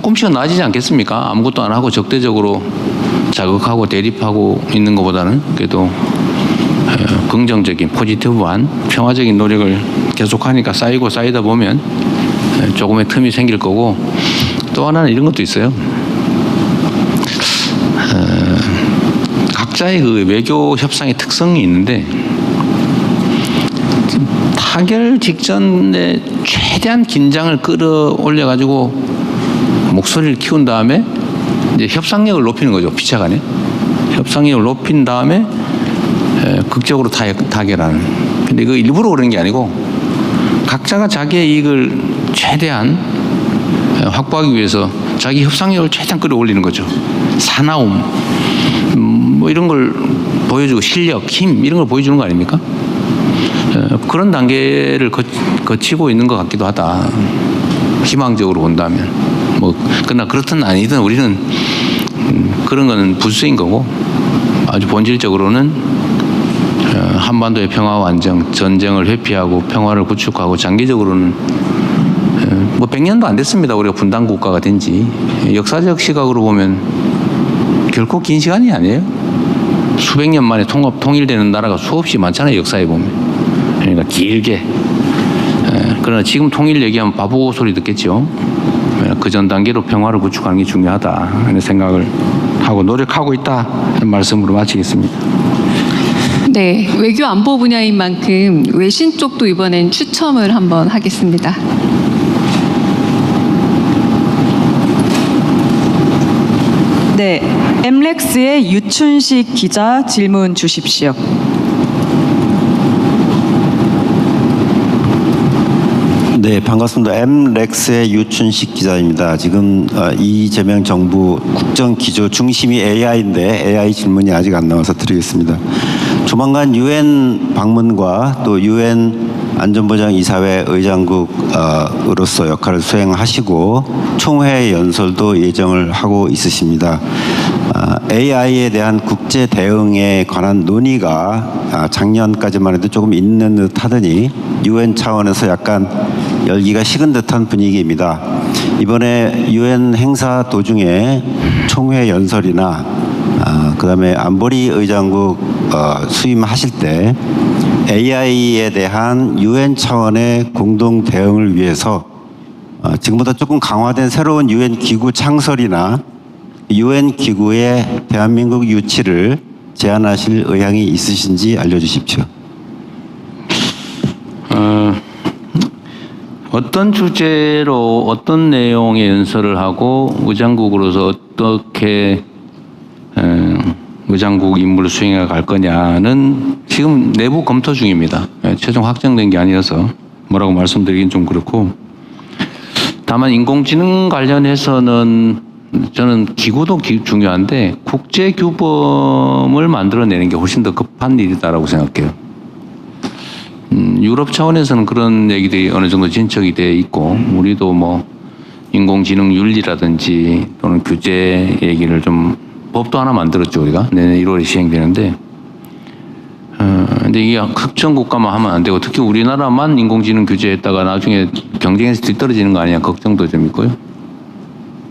조금씩은 나아지지 않겠습니까? 아무것도 안 하고 적대적으로 자극하고 대립하고 있는 것보다는 그래도 긍정적인 포지티브한 평화적인 노력을 계속하니까 쌓이고 쌓이다 보면 조금의 틈이 생길 거고, 또 하나는 이런 것도 있어요. 각자의 그 외교 협상의 특성이 있는데, 타결 직전에 최대한 긴장을 끌어올려 가지고 목소리를 키운 다음에 이제 협상력을 높이는 거죠. 피차간에 협상력을 높인 다음에 극적으로 타결하는. 근데 이거 일부러 그런 게 아니고 각자가 자기의 이익을 최대한 확보하기 위해서 자기 협상력을 최대한 끌어올리는 거죠. 사나움 뭐 이런 걸 보여주고, 실력, 힘 이런 걸 보여주는 거 아닙니까? 그런 단계를 거치고 있는 것 같기도 하다. 희망적으로 본다면. 뭐 그러나 그렇든 아니든 우리는 그런 거는 부수인 거고, 아주 본질적으로는 한반도의 평화와 안정, 전쟁을 회피하고 평화를 구축하고, 장기적으로는 뭐 100년도 안 됐습니다. 우리가 분단 국가가 된 지. 역사적 시각으로 보면 결코 긴 시간이 아니에요. 수백 년 만에 통일되는 나라가 수없이 많잖아요. 역사에 보면. 그러니까 길게. 그러나 지금 통일 얘기하면 바보 소리 듣겠죠. 그 전 단계로 평화를 구축하는 게 중요하다 하는 생각을 하고 노력하고 있다 하는 말씀으로 마치겠습니다. 네, 외교 안보 분야인 만큼 외신 쪽도 이번엔 추첨을 한번 하겠습니다. 네, 엠렉스의 유춘식 기자 질문 주십시오. 네, 반갑습니다. 엠렉스의 유춘식 기자입니다. 지금 이재명 정부 국정기조 중심이 AI인데 AI 질문이 아직 안 나와서 드리겠습니다. 조만간 UN 방문과 또 UN 안전보장이사회 의장국으로서 역할을 수행하시고 총회 연설도 예정을 하고 있으십니다. AI에 대한 국제 대응에 관한 논의가 작년까지만 해도 조금 있는 듯 하더니 UN 차원에서 약간 열기가 식은 듯한 분위기입니다. 이번에 UN 행사 도중에 총회 연설이나 그다음에 안보리 의장국 수임하실 때 AI에 대한 UN 차원의 공동 대응을 위해서 지금보다 조금 강화된 새로운 UN 기구 창설이나 UN 기구의 대한민국 유치를 제안하실 의향이 있으신지 알려주십시오. 어떤 주제로 어떤 내용의 연설을 하고 의장국으로서 어떻게 의장국 임무를 수행해 갈 거냐는 지금 내부 검토 중입니다. 최종 확정된 게 아니어서 뭐라고 말씀드리긴 좀 그렇고, 다만 인공지능 관련해서는 저는 기구도 중요한데 국제 규범을 만들어내는 게 훨씬 더 급한 일이다라고 생각해요. 유럽 차원에서는 그런 얘기들이 어느 정도 진척이 돼 있고, 우리도 뭐 인공지능 윤리라든지 또는 규제 얘기를 좀, 법도 하나 만들었죠. 우리가 내년 1월에 시행되는데, 근데 이게 특정 국가만 하면 안 되고, 특히 우리나라만 인공지능 규제했다가 나중에 경쟁에서 뒤떨어지는 거 아니냐 걱정도 좀 있고요.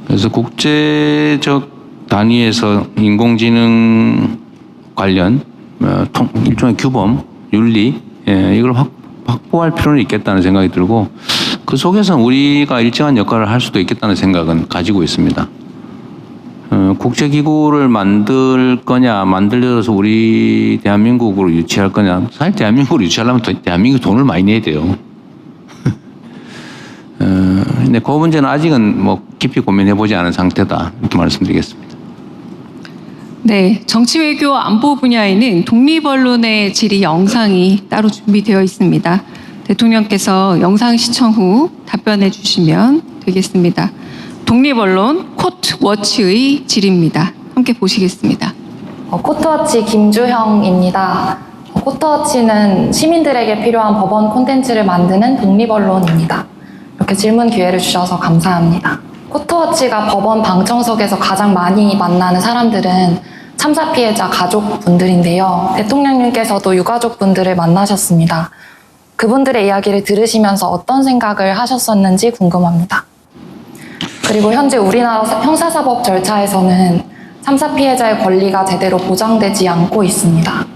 그래서 국제적 단위에서 인공지능 관련 일종의 규범, 윤리, 이걸 확보할 필요는 있겠다는 생각이 들고, 그 속에서 우리가 일정한 역할을 할 수도 있겠다는 생각은 가지고 있습니다. 국제기구를 만들 거냐, 만들어서 우리 대한민국으로 유치할 거냐. 사실 대한민국으로 유치하려면 대한민국이 돈을 많이 내야 돼요. 근데 그 문제는 아직은 뭐 깊이 고민해보지 않은 상태다, 이렇게 말씀드리겠습니다. 네, 정치외교 안보 분야에는 독립언론의 질의 영상이 따로 준비되어 있습니다. 대통령께서 영상 시청 후 답변해 주시면 되겠습니다. 독립언론 코트워치의 질의입니다. 함께 보시겠습니다. 코트워치 김주형입니다. 코트워치는 시민들에게 필요한 법원 콘텐츠를 만드는 독립언론입니다. 이렇게 질문 기회를 주셔서 감사합니다. 코트워치가 법원 방청석에서 가장 많이 만나는 사람들은 참사 피해자 가족분들인데요. 대통령님께서도 유가족분들을 만나셨습니다. 그분들의 이야기를 들으시면서 어떤 생각을 하셨었는지 궁금합니다. 그리고 현재 우리나라 형사사법 절차에서는 참사 피해자의 권리가 제대로 보장되지 않고 있습니다.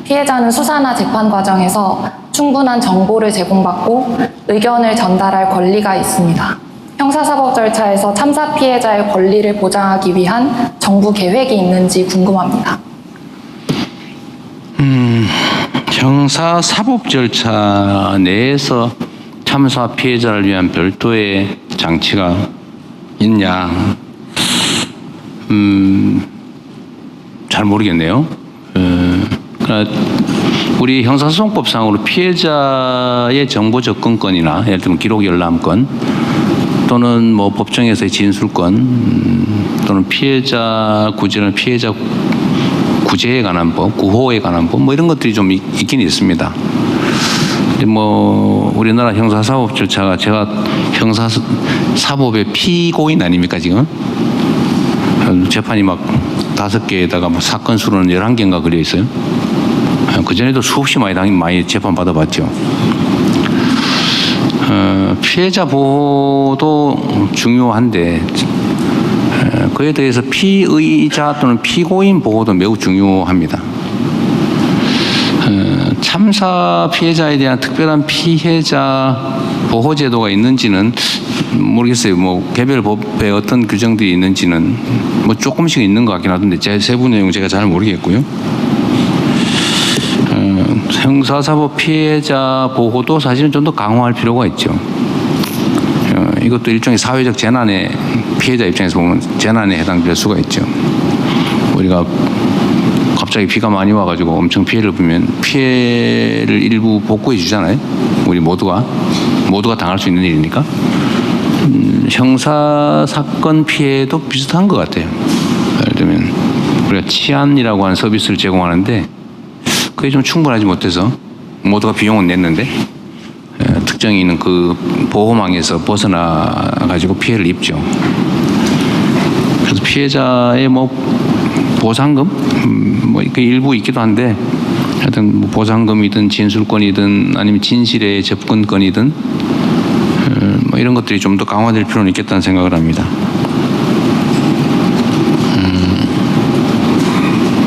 피해자는 수사나 재판 과정에서 충분한 정보를 제공받고 의견을 전달할 권리가 있습니다. 형사사법 절차에서 참사 피해자의 권리를 보장하기 위한 정부 계획이 있는지 궁금합니다. 형사사법 절차 내에서 참사 피해자를 위한 별도의 장치가 있냐? 잘 모르겠네요. 그러니까 우리 형사소송법상으로 피해자의 정보 접근권이나 예를 들면 기록 열람권 또는 뭐 법정에서의 진술권 또는 피해자 구제는 피해자 구제에 관한 법, 구호에 관한 법, 뭐 이런 것들이 좀 있긴 있습니다. 근데 뭐 우리나라 형사사법 절차가 제가 형사사법의 피고인 아닙니까 지금? 재판이 막 5개에다가 뭐 사건 수로는 11개인가 걸려 있어요. 그 전에도 수없이 많이 재판 받아봤죠. 피해자 보호도 중요한데 그에 대해서 피의자 또는 피고인 보호도 매우 중요합니다. 참사 피해자에 대한 특별한 피해자 보호 제도가 있는지는 모르겠어요. 뭐 개별 법에 어떤 규정들이 있는지는 뭐 조금씩 있는 것 같긴 하던데 제 세부 내용 제가 잘 모르겠고요. 형사사법 피해자 보호도 사실은 좀 더 강화할 필요가 있죠. 이것도 일종의 사회적 재난의 피해자 입장에서 보면 재난에 해당될 수가 있죠. 우리가 갑자기 비가 많이 와가지고 엄청 피해를 보면 피해를 일부 복구해 주잖아요. 우리 모두가 당할 수 있는 일이니까. 형사 사건 피해도 비슷한 것 같아요. 예를 들면 우리가 치안이라고 하는 서비스를 제공하는데 그게 좀 충분하지 못해서 모두가 비용은 냈는데 특정이 있는 그 보호망에서 벗어나 가지고 피해를 입죠. 그래서 피해자의 뭐 보상금 뭐 이렇게 일부 있기도 한데 하여튼 뭐 보상금이든 진술권이든 아니면 진실의 접근권이든 뭐 이런 것들이 좀 더 강화될 필요는 있겠다는 생각을 합니다.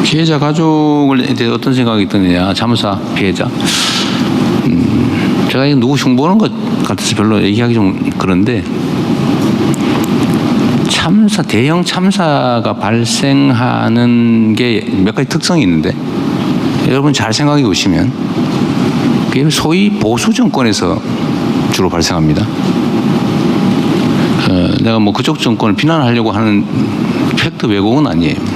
피해자 가족에 대해 어떤 생각이 드느냐, 참사 피해자. 제가 누구 흉보는 것 같아서 별로 얘기하기 좀 그런데 대형 참사가 발생하는 게 몇 가지 특성이 있는데 여러분 잘 생각해 보시면 그게 소위 보수 정권에서 주로 발생합니다. 내가 뭐 그쪽 정권을 비난하려고 하는 팩트 왜곡은 아니에요.